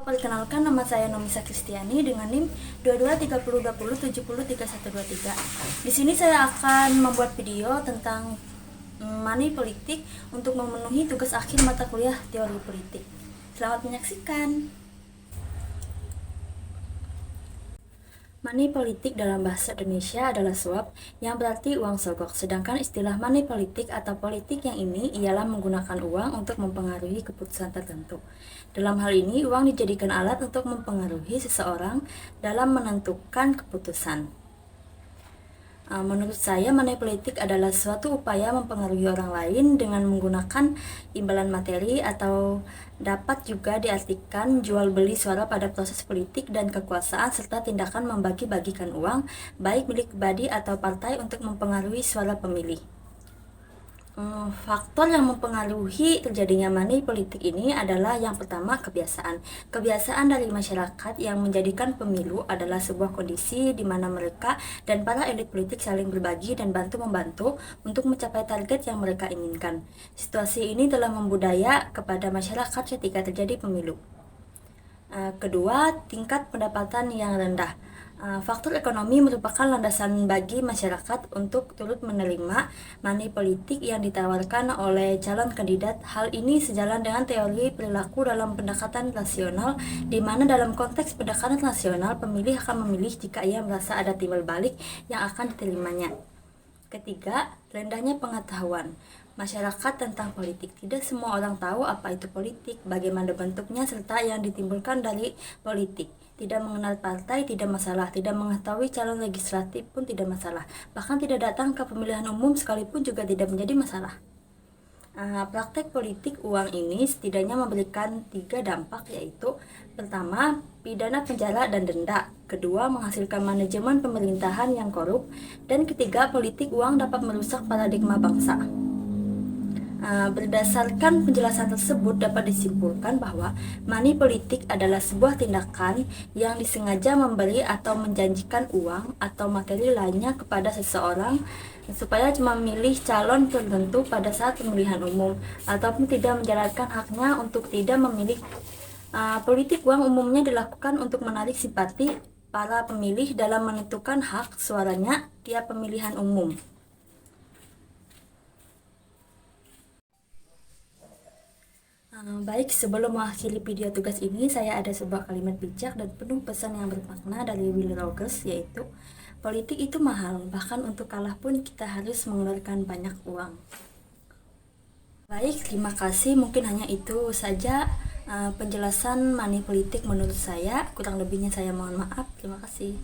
Perkenalkan, nama saya Nomisa Kristiani dengan NIM 223020703123. Di sini saya akan membuat video tentang money politik untuk memenuhi tugas akhir mata kuliah teori politik. Selamat menyaksikan. Money politik dalam bahasa Indonesia adalah suap yang berarti uang sogok, sedangkan istilah money politik atau politik yang ini ialah menggunakan uang untuk mempengaruhi keputusan tertentu. Dalam hal ini, uang dijadikan alat untuk mempengaruhi seseorang dalam menentukan keputusan. Menurut saya, money politik adalah suatu upaya mempengaruhi orang lain dengan menggunakan imbalan materi, atau dapat juga diartikan jual beli suara pada proses politik dan kekuasaan, serta tindakan membagi-bagikan uang baik milik pribadi atau partai untuk mempengaruhi suara pemilih. Faktor yang mempengaruhi terjadinya money politik ini adalah yang pertama, kebiasaan. Kebiasaan dari masyarakat yang menjadikan pemilu adalah sebuah kondisi di mana mereka dan para elit politik saling berbagi dan bantu-membantu untuk mencapai target yang mereka inginkan. Situasi ini telah membudaya kepada masyarakat ketika terjadi pemilu. Kedua, tingkat pendapatan yang rendah. Faktor ekonomi merupakan landasan bagi masyarakat untuk turut menerima money politik yang ditawarkan oleh calon kandidat. Hal ini sejalan dengan teori perilaku dalam pendekatan rasional, di mana dalam konteks pendekatan rasional, pemilih akan memilih jika ia merasa ada timbal balik yang akan diterimanya. Ketiga, rendahnya pengetahuan masyarakat tentang politik. Tidak semua orang tahu apa itu politik, bagaimana bentuknya, serta yang ditimbulkan dari politik. Tidak mengenal partai tidak masalah, tidak mengetahui calon legislatif pun tidak masalah, bahkan tidak datang ke pemilihan umum sekalipun juga tidak menjadi masalah. Praktek politik uang ini setidaknya memberikan 3 dampak, yaitu pertama, pidana penjara dan denda; kedua, menghasilkan manajemen pemerintahan yang korup; dan ketiga, politik uang dapat merusak paradigma bangsa. Berdasarkan penjelasan tersebut, dapat disimpulkan bahwa money politik adalah sebuah tindakan yang disengaja memberi atau menjanjikan uang atau materi lainnya kepada seseorang supaya memilih calon tertentu pada saat pemilihan umum, ataupun tidak menjalankan haknya untuk tidak memilih. Politik uang umumnya dilakukan untuk menarik simpati para pemilih dalam menentukan hak suaranya tiap pemilihan umum. Baik, sebelum mengakhiri video tugas ini, saya ada sebuah kalimat bijak dan penuh pesan yang bermakna dari Will Rogers, yaitu politik itu mahal, bahkan untuk kalah pun kita harus mengeluarkan banyak uang. Baik, terima kasih. Mungkin hanya itu saja penjelasan money politik menurut saya. Kurang lebihnya saya mohon maaf. Terima kasih.